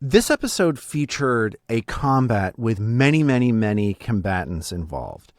This episode featured a combat with many, many, many combatants involved.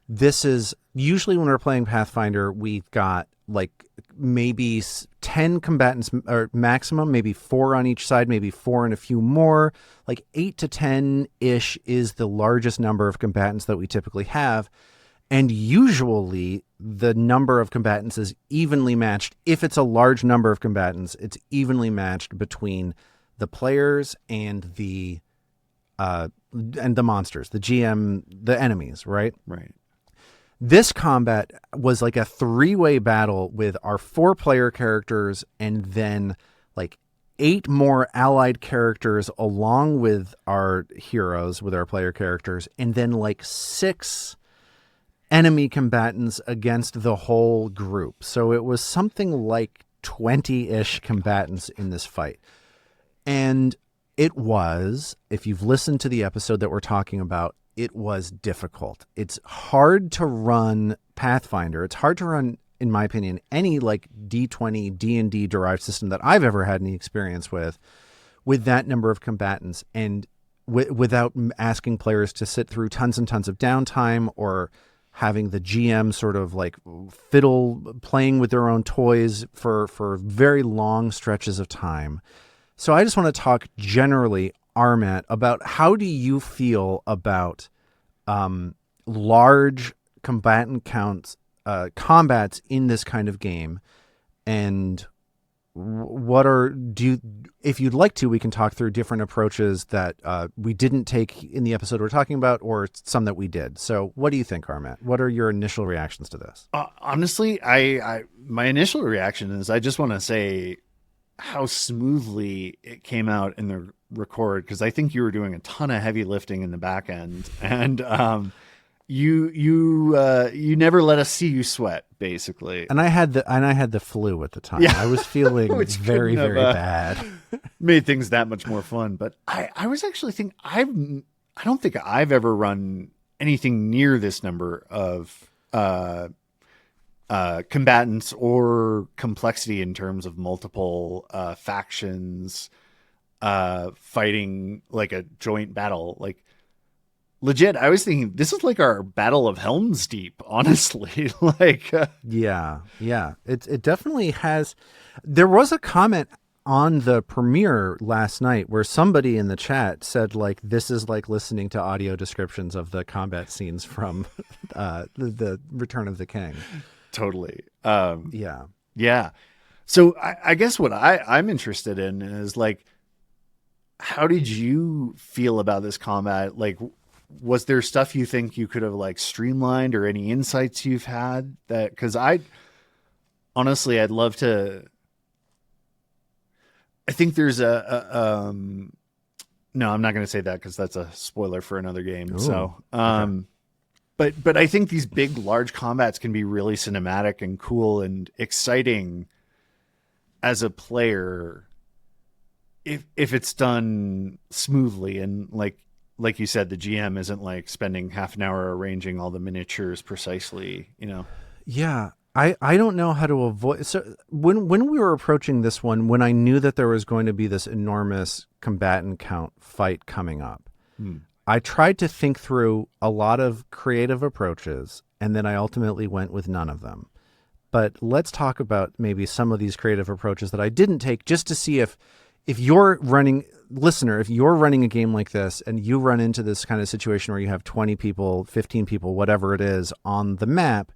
This is usually when we're playing Pathfinder, we've got like maybe 10 combatants or maximum, maybe 4 on each side, maybe 4 and a few more. Like 8 to 10-ish is the largest number of combatants that we typically have. And usually the number of combatants is evenly matched. If it's a large number of combatants, it's evenly matched between the players and the monsters, the GM, the enemies, right? Right. This combat was like a 3-way battle with our 4-player characters and then like 8 more allied characters along with our heroes, with our player characters, and then like 6 enemy combatants against the whole group. So it was something like 20-ish combatants in this fight. And it was, if you've listened to the episode that we're talking about, it was difficult. It's hard to run Pathfinder. It's hard to run, in my opinion, any like D20 D&D derived system that I've ever had any experience with that number of combatants and without asking players to sit through tons and tons of downtime or having the GM sort of like fiddle playing with their own toys for very long stretches of time. So I just want to talk generally, Armat, about how do you feel about large combatant counts, combats in this kind of game, and if you'd like to, we can talk through different approaches that we didn't take in the episode we're talking about, or some that we did. So what do you think, Armat? What are your initial reactions to this? Honestly, my initial reaction is I just want to say how smoothly it came out in the record, because I think you were doing a ton of heavy lifting in the back end, and you never let us see you sweat, basically. And I had the flu at the time. Yeah. I was feeling very, very bad. Made things that much more fun. But I was actually thinking I don't think I've ever run anything near this number of combatants or complexity in terms of multiple factions fighting like a joint battle. Like, legit, I was thinking this is like our Battle of Helm's Deep, honestly. Yeah. It definitely has. There was a comment on the premiere last night where somebody in the chat said like this is like listening to audio descriptions of the combat scenes from the Return of the King. Totally. Yeah. So I guess what I'm interested in is like, how did you feel about this combat? Like, was there stuff you think you could have like streamlined, or any insights you've had that, cause honestly, I'd love to, I think there's no, I'm not going to say that cause that's a spoiler for another game. Ooh, so, okay. But I think these big, large combats can be really cinematic and cool and exciting as a player if it's done smoothly, and like you said, the GM isn't like spending half an hour arranging all the miniatures precisely, you know? Yeah. I don't know how to avoid. So when we were approaching this one, when I knew that there was going to be this enormous combatant count fight coming up, I tried to think through a lot of creative approaches, and then I ultimately went with none of them. But let's talk about maybe some of these creative approaches that I didn't take, just to see if you're running, listener, if you're running a game like this and you run into this kind of situation where you have 20 people, 15 people, whatever it is on the map,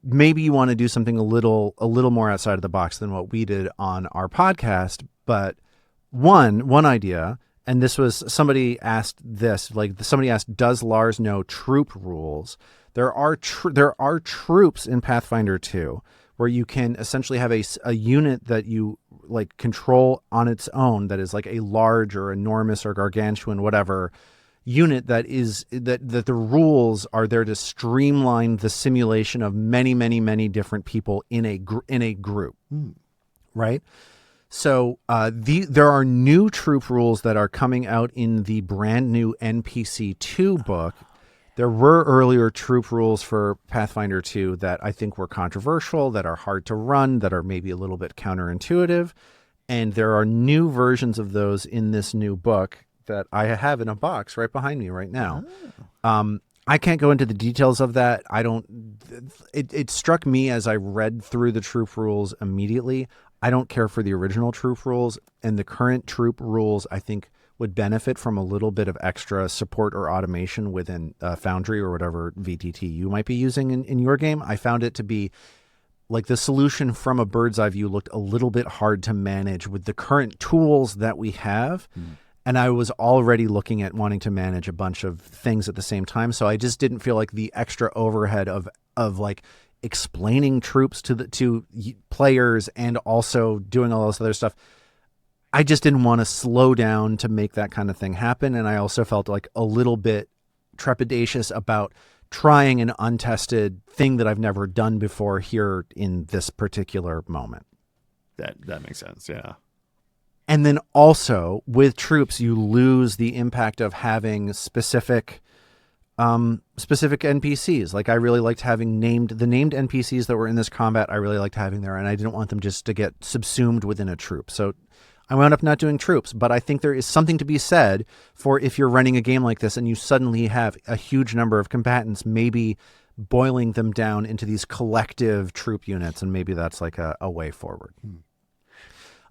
maybe you want to do something a little more outside of the box than what we did on our podcast. But one idea, and this was, somebody asked this, like somebody asked, does Lars know troop rules? There are troops in Pathfinder 2 where you can essentially have a unit that you like control on its own, that is like a large or enormous or gargantuan, whatever unit, that the rules are there to streamline the simulation of many, many, many different people in a group. Right? So there are new troop rules that are coming out in the brand new NPC 2 book. There were earlier troop rules for Pathfinder 2 that I think were controversial, that are hard to run, that are maybe a little bit counterintuitive. And there are new versions of those in this new book that I have in a box right behind me right now. I can't go into the details of that. It struck me as I read through the troop rules immediately. I don't care for the original troop rules, and the current troop rules, I think, would benefit from a little bit of extra support or automation within Foundry or whatever VTT you might be using in your game. I found it to be like the solution from a bird's eye view looked a little bit hard to manage with the current tools that we have. And I was already looking at wanting to manage a bunch of things at the same time. So I just didn't feel like the extra overhead of like explaining troops to players and also doing all this other stuff. I just didn't want to slow down to make that kind of thing happen. And I also felt like a little bit trepidatious about trying an untested thing that I've never done before here in this particular moment. That makes sense. Yeah. And then also with troops, you lose the impact of having specific NPCs. Like I really liked having the named NPCs that were in this combat. I really liked having there, and I didn't want them just to get subsumed within a troop. So I wound up not doing troops, but I think there is something to be said for if you're running a game like this and you suddenly have a huge number of combatants, maybe boiling them down into these collective troop units, and maybe that's like a way forward.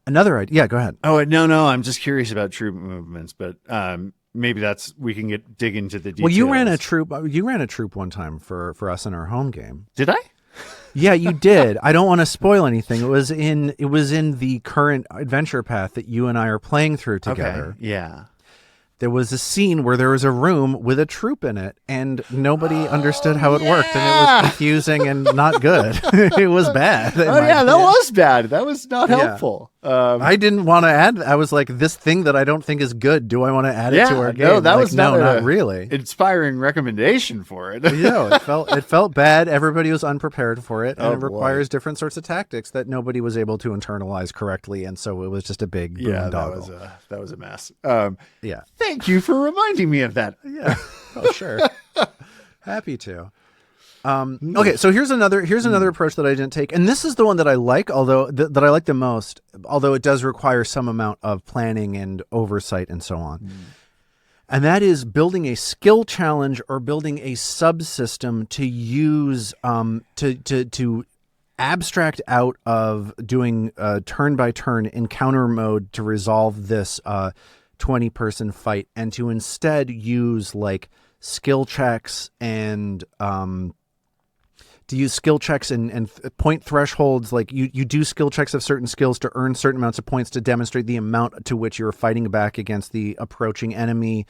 Another idea. Yeah, go ahead. Oh, no. I'm just curious about troop movements, but maybe we can dig into the details. Well, you ran a troop one time for us in our home game. Did I? Yeah, you did. I don't want to spoil anything. It was in the current adventure path that you and I are playing through together. Okay. Yeah. There was a scene where there was a room with a troop in it, and nobody understood how it worked, and it was confusing and not good. It was bad. That was bad. That was not helpful. I didn't want to add. I was like, this thing that I don't think is good. Do I want to add it to our game? No, that was not really inspiring recommendation for it. It felt bad. Everybody was unprepared for it, and it requires different sorts of tactics that nobody was able to internalize correctly, and so it was just a big boondoggle. That was a mess. Thank Thank you for reminding me of that. Yeah. Oh, sure. Happy to. Okay, so here's another approach that I didn't take, and this is the one that I like, although that I like the most, although it does require some amount of planning and oversight and so on. And that is building a skill challenge or building a subsystem to use to abstract out of doing turn by turn encounter mode to resolve this 20-person fight, and to instead use like skill checks and point thresholds. Like you do skill checks of certain skills to earn certain amounts of points to demonstrate the amount to which you're fighting back against the approaching enemy.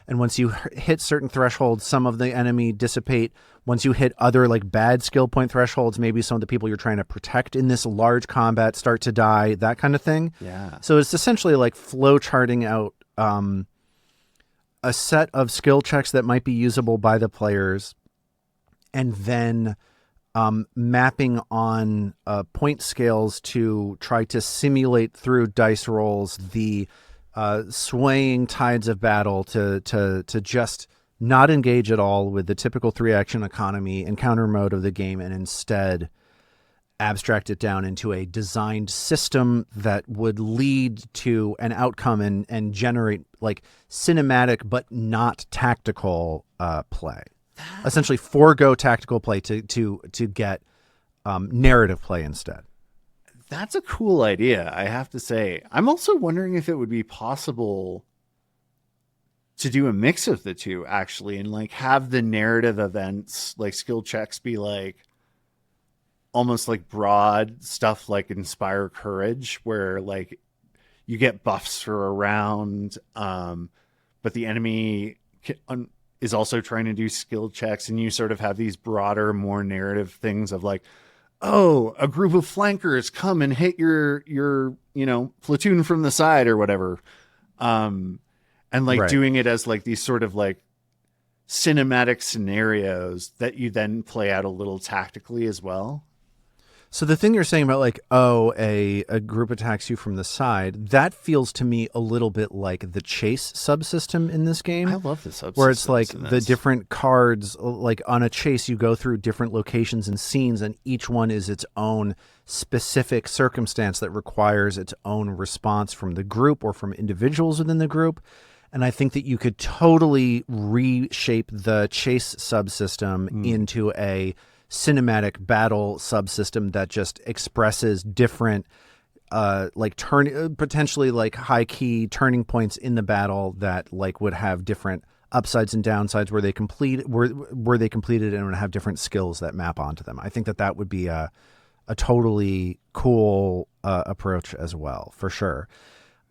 And once you hit certain thresholds, some of the enemy dissipate. Once you hit other like bad skill point thresholds, maybe some of the people you're trying to protect in this large combat start to die, that kind of thing. Yeah. So it's essentially like flow charting out a set of skill checks that might be usable by the players, and then mapping on point scales to try to simulate through dice rolls the swaying tides of battle to just not engage at all with the typical 3-action economy encounter mode of the game, and instead abstract it down into a designed system that would lead to an outcome and generate like cinematic but not tactical play. Essentially forego tactical play to get narrative play instead. That's a cool idea, I have to say. I'm also wondering if it would be possible to do a mix of the two, actually, and like have the narrative events, like skill checks, be like almost like broad stuff like Inspire Courage, where like you get buffs for a round, but the enemy is also trying to do skill checks, and you sort of have these broader, more narrative things of like, oh, a group of flankers come and hit your platoon from the side or whatever. And like doing it as like these sort of like cinematic scenarios that you then play out a little tactically as well. So the thing you're saying about like, oh, a group attacks you from the side, that feels to me a little bit like the chase subsystem in this game. I love the subsystems. Where it's like the different cards, like on a chase, you go through different locations and scenes, and each one is its own specific circumstance that requires its own response from the group or from individuals within the group. And I think that you could totally reshape the chase subsystem into a cinematic battle subsystem that just expresses different like potentially like high key turning points in the battle that like would have different upsides and downsides where they completed and would have different skills that map onto them. I think that would be a totally cool approach as well, for sure.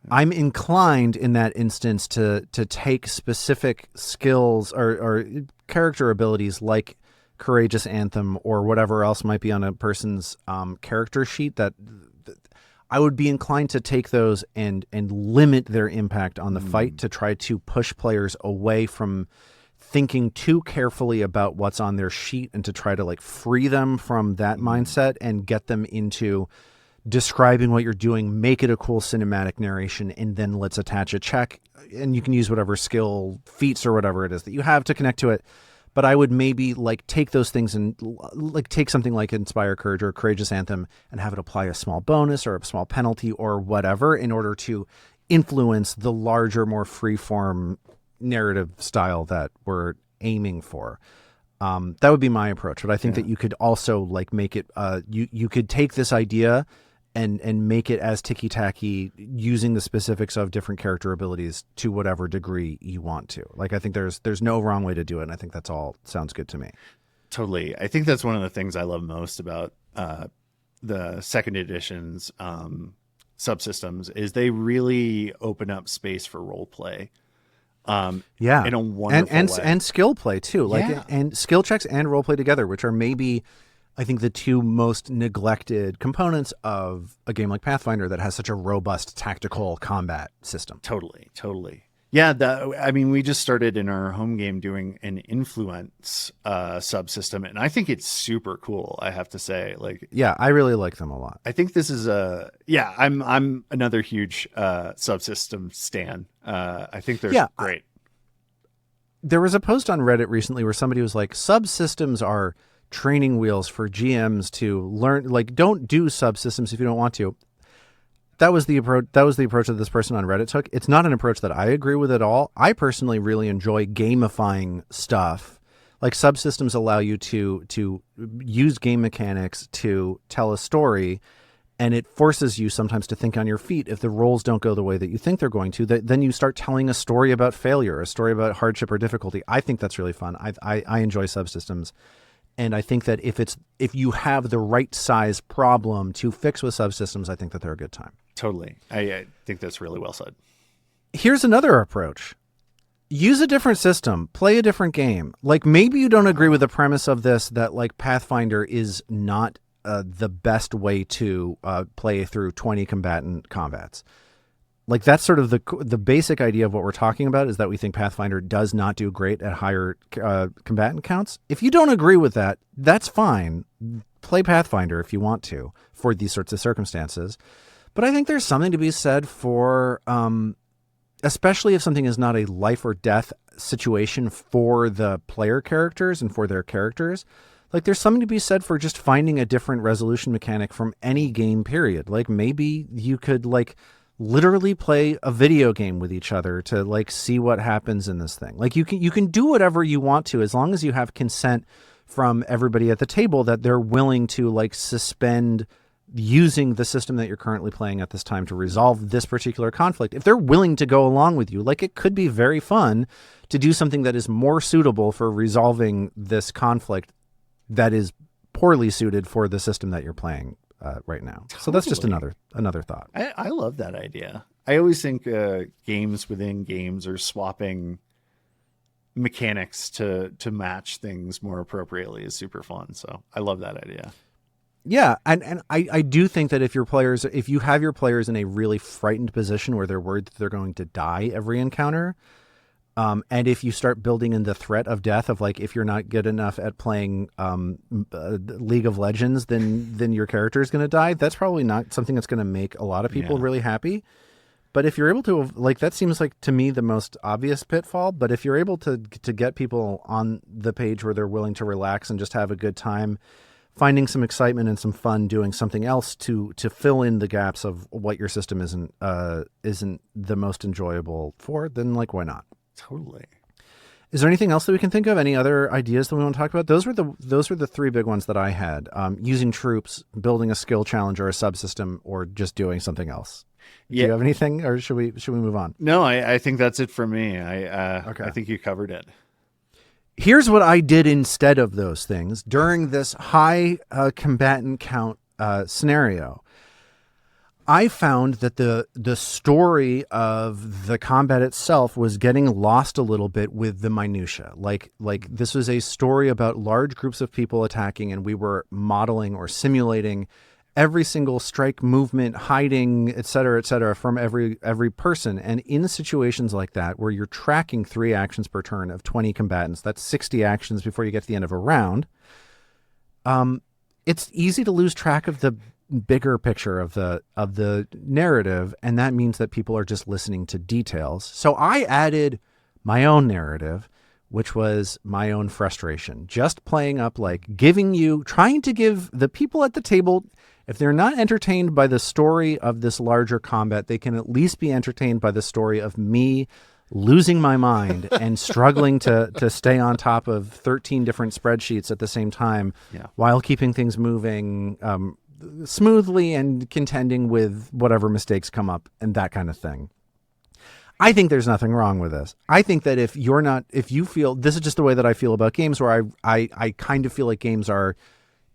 I'm inclined in that instance to take specific skills or character abilities like Courageous Anthem or whatever else might be on a person's character sheet, that I would be inclined to take those and limit their impact on the fight, to try to push players away from thinking too carefully about what's on their sheet, and to try to like free them from that mindset and get them into describing what you're doing, make it a cool cinematic narration, and then let's attach a check, and you can use whatever skill, feats, or whatever it is that you have to connect to it. But I would maybe like take those things and like take something like Inspire Courage or Courageous Anthem and have it apply a small bonus or a small penalty or whatever in order to influence the larger, more free-form narrative style that we're aiming for. That would be my approach. But I think that you could also like make it, you could take this idea and make it as ticky-tacky using the specifics of different character abilities to whatever degree you want to. Like, I think there's no wrong way to do it, and I think that's all sounds good to me. Totally. I think that's one of the things I love most about the second edition's subsystems is they really open up space for role play. In a wonderful way. And skill play too, like and skill checks and role play together, which are maybe, I think, the two most neglected components of a game like Pathfinder that has such a robust tactical combat system. Totally. Yeah, I mean, we just started in our home game doing an influence subsystem, and I think it's super cool, I have to say. Like, yeah, I really like them a lot. I think this is I'm another huge subsystem stan. I think they're great. There was a post on Reddit recently where somebody was like, subsystems are training wheels for GMs to learn, like, don't do subsystems if you don't want to. That was the approach that this person on Reddit took. It's not an approach that I agree with at all. I personally really enjoy gamifying stuff. Like, subsystems allow you to use game mechanics to tell a story, and it forces you sometimes to think on your feet. If the rolls don't go the way that you think they're going to, then you start telling a story about failure, a story about hardship or difficulty. I think that's really fun. I enjoy subsystems. And I think that if you have the right size problem to fix with subsystems, I think that they're a good time. Totally. I think that's really well said. Here's another approach. Use a different system. Play a different game. Like, maybe you don't agree with the premise of this, that like Pathfinder is not the best way to play through 20 combatant combats. Like, that's sort of the basic idea of what we're talking about, is that we think Pathfinder does not do great at higher combatant counts. If you don't agree with that, that's fine. Play Pathfinder if you want to for these sorts of circumstances. But I think there's something to be said for, especially if something is not a life or death situation for the player characters and for their characters. Like, there's something to be said for just finding a different resolution mechanic from any game period. Like, maybe you could like literally play a video game with each other to like see what happens in this thing. Like, you can do whatever you want to, as long as you have consent from everybody at the table that they're willing to like suspend using the system that you're currently playing at this time to resolve this particular conflict. If they're willing to go along with you, like, it could be very fun to do something that is more suitable for resolving this conflict that is poorly suited for the system that you're playing right now. Totally. So that's just another thought. I love that idea. I always think games within games are swapping mechanics to match things more appropriately is super fun. So I love that idea. Yeah, and I do think that if you have your players in a really frightened position where they're worried that they're going to die every encounter, And if you start building in the threat of death of like, if you're not good enough at playing League of Legends, then your character is going to die. That's probably not something that's going to make a lot of people really happy. But if you're able to, like, that seems like to me the most obvious pitfall. But if you're able to get people on the page where they're willing to relax and just have a good time, finding some excitement and some fun doing something else to fill in the gaps of what your system isn't the most enjoyable for, then like, why not? Totally. Is there anything else that we can think of? Any other ideas that we want to talk about? Those were the three big ones that I had. Using troops, building a skill challenge or a subsystem, or just doing something else. Yeah. Do you have anything, or should we move on? No, I think that's it for me. I think you covered it. Here's what I did instead of those things during this high combatant count scenario. I found that the story of the combat itself was getting lost a little bit with the minutia. Like this was a story about large groups of people attacking, and we were modeling or simulating every single strike, movement, hiding, et cetera, from every person. And in situations like that, where you're tracking 3 actions per turn of 20 combatants, that's 60 actions before you get to the end of a round. It's easy to lose track of the bigger picture of the narrative, and that means that people are just listening to details. So I added my own narrative, which was my own frustration, just playing up, like trying to give the people at the table, if they're not entertained by the story of this larger combat, they can at least be entertained by the story of me losing my mind and struggling to stay on top of 13 different spreadsheets at the same time while keeping things moving smoothly and contending with whatever mistakes come up and that kind of thing. I think there's nothing wrong with this. I think that if you feel, this is just the way that I feel about games, where I kind of feel like games are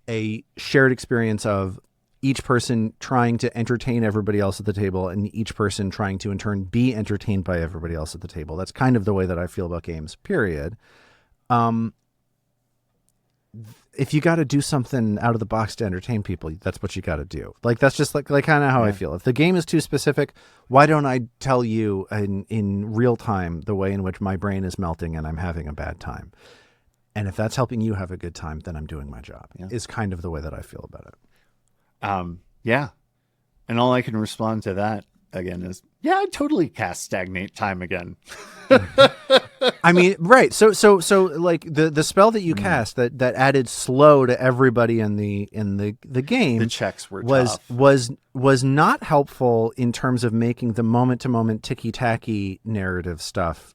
a shared experience of each person trying to entertain everybody else at the table and each person trying to in turn be entertained by everybody else at the table. That's kind of the way that I feel about games, period. If you got to do something out of the box to entertain people, that's what you got to do. Like, that's just like kind of how I feel. If the game is too specific, why don't I tell you in real time the way in which my brain is melting and I'm having a bad time? And if that's helping you have a good time, then I'm doing my job, is kind of the way that I feel about it. Yeah. And all I can respond to that again is, I totally cast Stagnate Time again. I mean, right. So like the spell that you cast that added slow to everybody in the game. The checks were tough. was not helpful in terms of making the moment to moment ticky tacky narrative stuff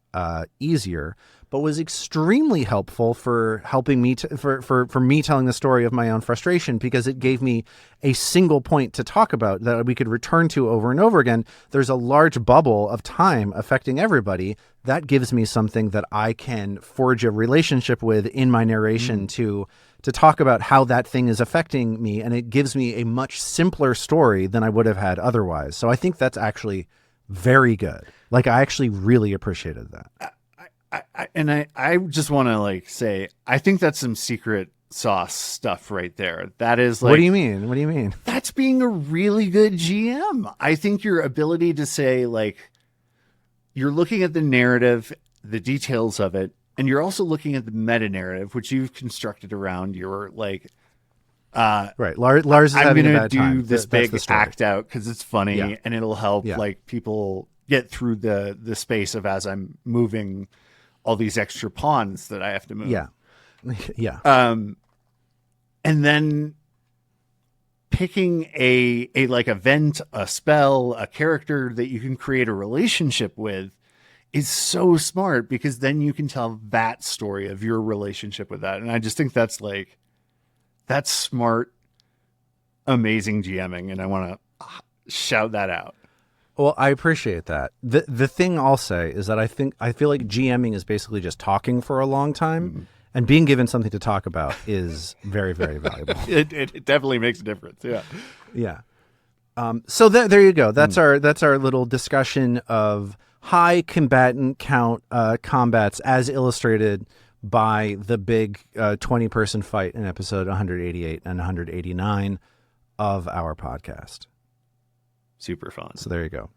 easier, but was extremely helpful for helping me for me telling the story of my own frustration, because it gave me a single point to talk about that we could return to over and over again. There's a large bubble of time affecting everybody. That gives me something that I can forge a relationship with in my narration to talk about how that thing is affecting me. And it gives me a much simpler story than I would have had otherwise. So I think that's actually very good. Like, I actually really appreciated that. I just want to say, I think that's some secret sauce stuff right there. That is what do you mean? What do you mean? That's being a really good GM. I think your ability to say, you're looking at the narrative, the details of it, and you're also looking at the meta narrative, which you've constructed around your right. Lars is having a bad time. I'm going to do this big act out because it's funny and it'll help people get through the space of as I'm moving all these extra pawns that I have to move. Yeah. Yeah. And then picking a event, a spell, a character that you can create a relationship with is so smart, because then you can tell that story of your relationship with that. And I just think that's smart, amazing GMing. And I want to shout that out. Well, I appreciate that. The thing I'll say is that I feel like GMing is basically just talking for a long time, and being given something to talk about is very, very valuable. It definitely makes a difference. Yeah. Yeah. So there you go. That's our little discussion of high combatant count combats as illustrated by the big 20-person fight in episode 188 and 189 of our podcast. Super fun. So there you go.